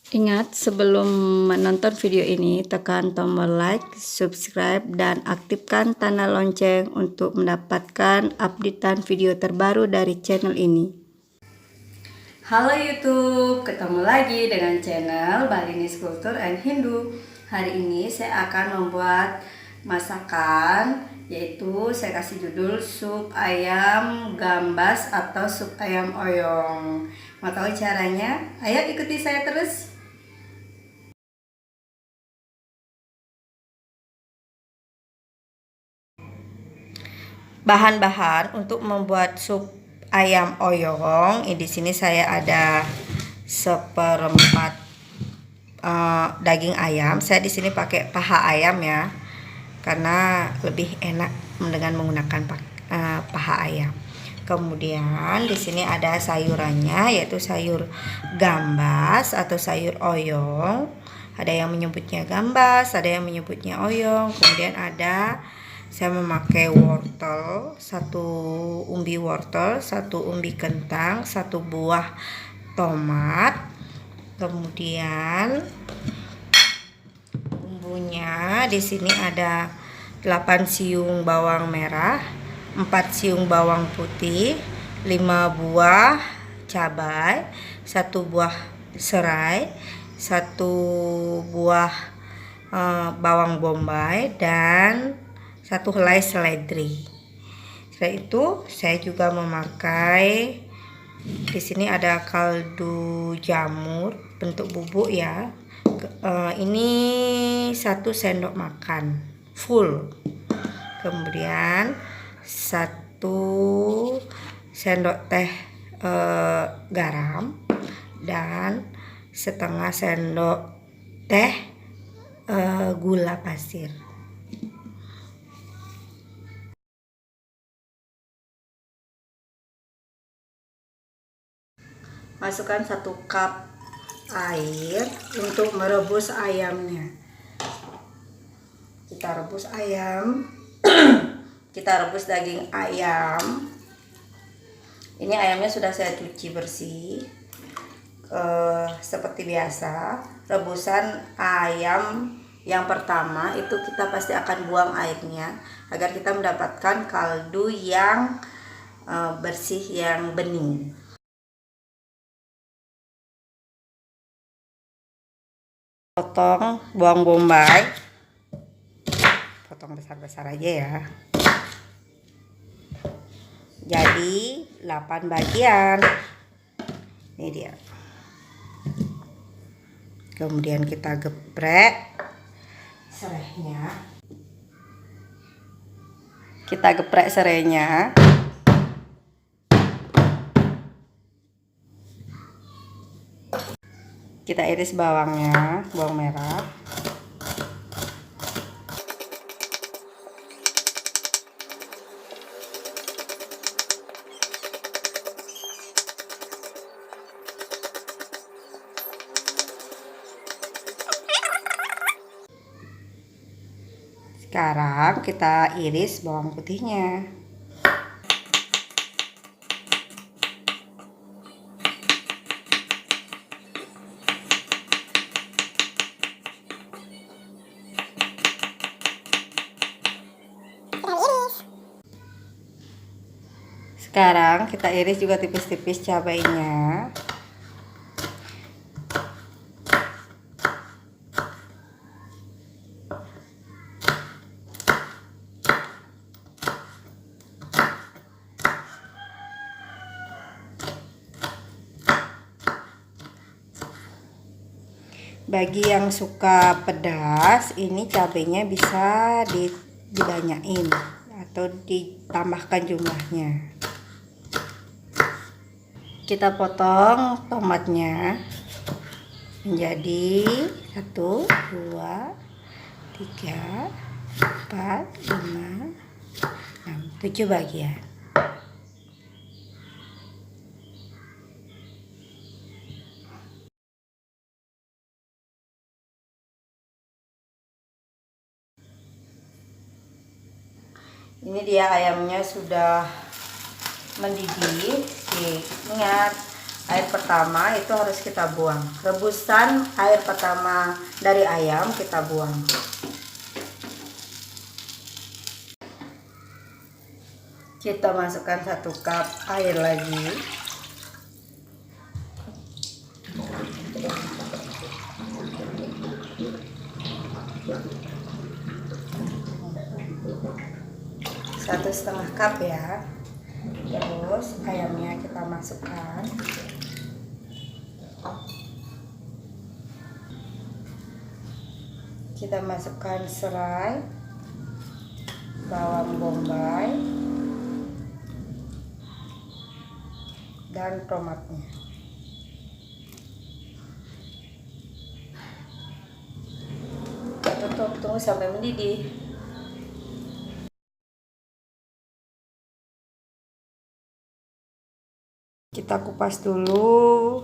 Ingat, sebelum menonton video ini, tekan tombol like, subscribe, dan aktifkan tanda lonceng untuk mendapatkan updatean video terbaru dari channel ini. Halo YouTube, ketemu lagi dengan channel Balinis Culture and Hindu. Hari ini saya akan membuat masakan, yaitu saya kasih judul sup ayam gambas atau sup ayam oyong. Mau tahu caranya? Ayo ikuti saya terus. Bahan-bahan untuk membuat sup ayam oyong, di sini saya ada seperempat daging ayam. Saya di sini pakai paha ayam ya, karena lebih enak dengan menggunakan paha ayam. Kemudian di sini ada sayurannya, yaitu sayur gambas atau sayur oyong. Ada yang menyebutnya gambas, ada yang menyebutnya oyong. Kemudian saya memakai wortel, 1 umbi wortel, 1 umbi kentang, 1 buah tomat. Kemudian bumbunya di sini ada 8 siung bawang merah, 4 siung bawang putih, 5 buah cabai, 1 buah serai, 1 buah bawang bombay, dan 1 helai seledri. Setelah itu saya juga memakai di sini ada kaldu jamur bentuk bubuk ya. Ini 1 sendok makan full. Kemudian 1 sendok teh garam dan setengah sendok teh gula pasir. Masukkan 1 cup air untuk merebus ayamnya. Kita rebus ayam. Kita rebus daging ayam. Ini ayamnya sudah saya cuci bersih. Seperti biasa, rebusan ayam yang pertama itu kita pasti akan buang airnya agar kita mendapatkan kaldu yang bersih, yang bening. Potong bawang bombay, potong besar-besar aja ya. Jadi 8 bagian. Ini dia. Kemudian kita geprek serainya. Kita iris bawangnya, bawang merah. Sekarang kita iris bawang putihnya. Sekarang kita iris juga tipis-tipis cabainya. Bagi yang suka pedas, ini cabenya bisa dibanyain atau ditambahkan jumlahnya. Kita potong tomatnya menjadi 1, 2, 3, 4, 5, 6, 7 bagian. Ini dia ayamnya sudah mendidih. Ingat, Air pertama itu harus kita buang. Rebusan air pertama dari ayam kita buang. Kita masukkan 1 cup air lagi. Satu setengah cup ya. Terus ayamnya kita masukkan. Kita masukkan serai, bawang bombay, dan tomatnya. Kita tutup, tunggu sampai mendidih. Kita kupas dulu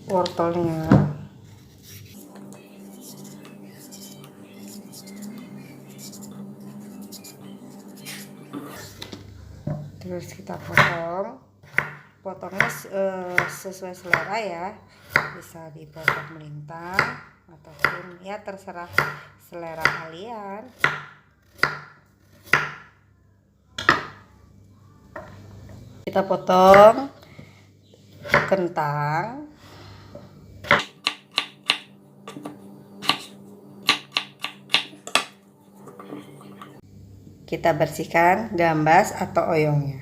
wortelnya. Terus kita potongnya sesuai selera ya, bisa dipotong melintang ataupun ya terserah selera kalian. Kita potong kentang. Kita bersihkan gambas atau oyongnya.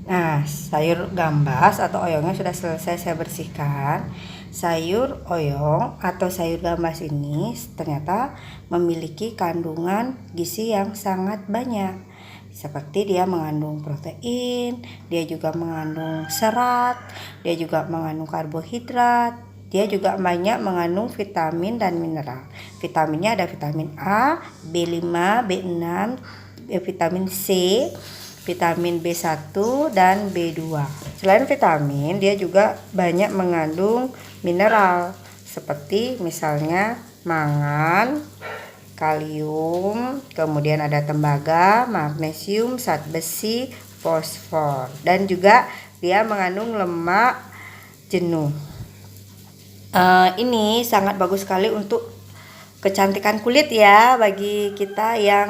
Nah, sayur gambas atau oyongnya sudah selesai saya bersihkan. Sayur oyong atau sayur gambas ini ternyata memiliki kandungan gizi yang sangat banyak. Seperti dia mengandung protein, dia juga mengandung serat, dia juga mengandung karbohidrat, dia juga banyak mengandung vitamin dan mineral. Vitaminnya ada vitamin A, B5, B6, vitamin C, vitamin B1 dan B2. Selain vitamin, dia juga banyak mengandung mineral seperti misalnya mangan, kalium, kemudian ada tembaga, magnesium, zat besi, fosfor, dan juga dia mengandung lemak jenuh. Ini sangat bagus sekali untuk kecantikan kulit ya, bagi kita yang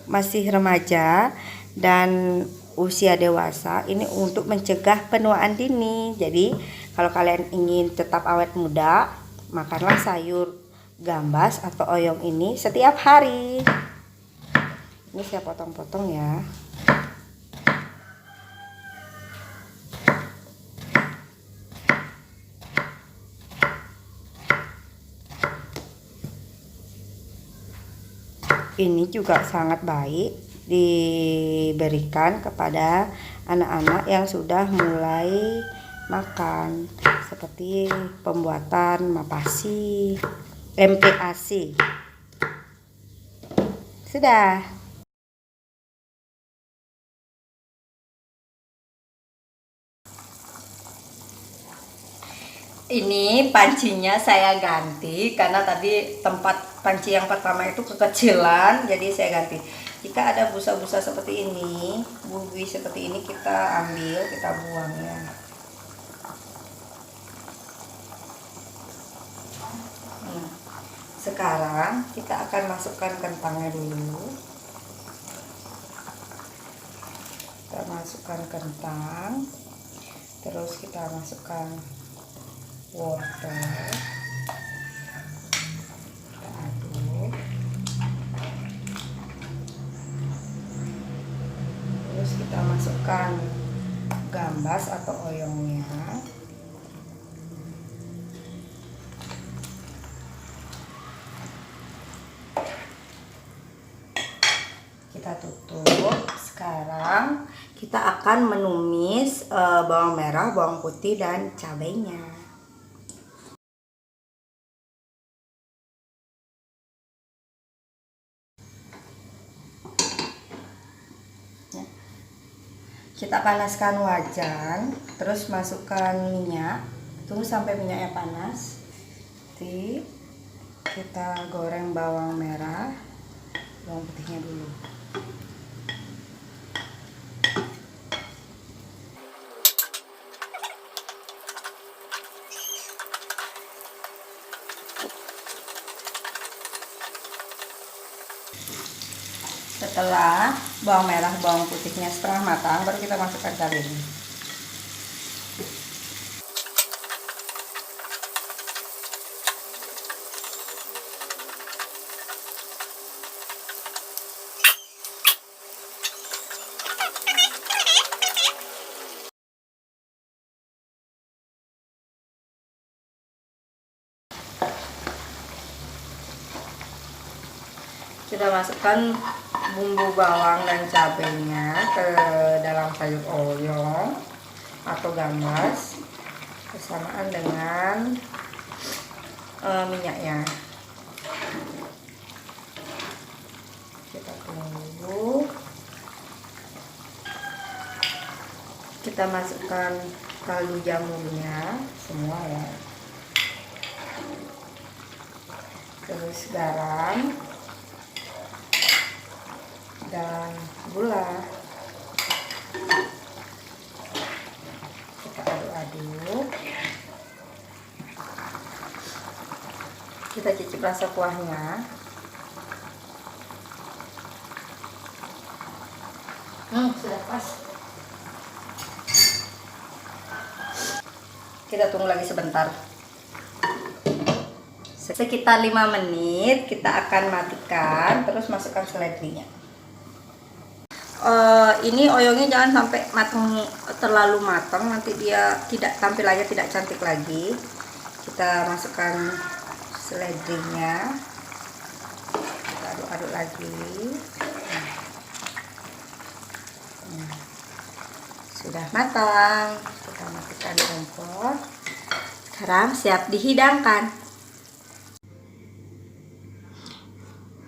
masih remaja dan usia dewasa. Ini untuk mencegah penuaan dini. Jadi kalau kalian ingin tetap awet muda, makanlah sayur gambas atau oyong ini setiap hari. Ini saya potong-potong ya. Ini juga sangat baik diberikan kepada anak-anak yang sudah mulai makan, seperti pembuatan MAPASI, MPASI. Sudah. Ini pancinya saya ganti karena tadi tempat panci yang pertama itu kekecilan, jadi saya ganti. Jika ada busa-busa seperti ini, buih seperti ini, kita ambil, kita buang ya. Sekarang kita akan masukkan kentangnya dulu. Kita masukkan kentang, terus kita masukkan wortel, kita aduk, terus kita masukkan gambas atau oyongnya, kita tutup. Sekarang kita akan menumis bawang merah, bawang putih, dan cabainya. Kita panaskan wajan, terus masukkan minyak, tunggu sampai minyaknya panas. Kita goreng bawang merah, bawang putihnya dulu. Setelah bawang merah, bawang putihnya setengah matang, baru kita masukkan cabai ini. Kita masukkan bumbu bawang dan cabenya ke dalam sayur oyong atau gambas bersamaan dengan minyaknya. Kita tunggu. Kita masukkan kaldu jamurnya semua ya. Terus garam dan gula. Kita aduk-aduk. Kita cicip rasa kuahnya. Sudah pas. Kita tunggu lagi sebentar. Sekitar 5 menit kita akan matikan, terus masukkan seledrinya. Ini oyongnya jangan sampai matang, terlalu matang, nanti dia tidak, tampilannya tidak cantik lagi. Kita masukkan seledrinya, kita aduk-aduk lagi. Sudah matang, kita matikan kompor. Sekarang siap dihidangkan.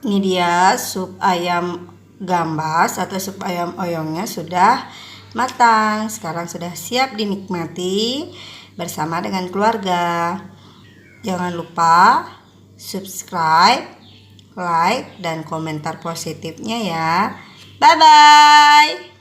Ini dia sup ayam gambas atau sup ayam oyongnya sudah matang. Sekarang sudah siap dinikmati bersama dengan keluarga. Jangan lupa subscribe, like, dan komentar positifnya ya. Bye bye.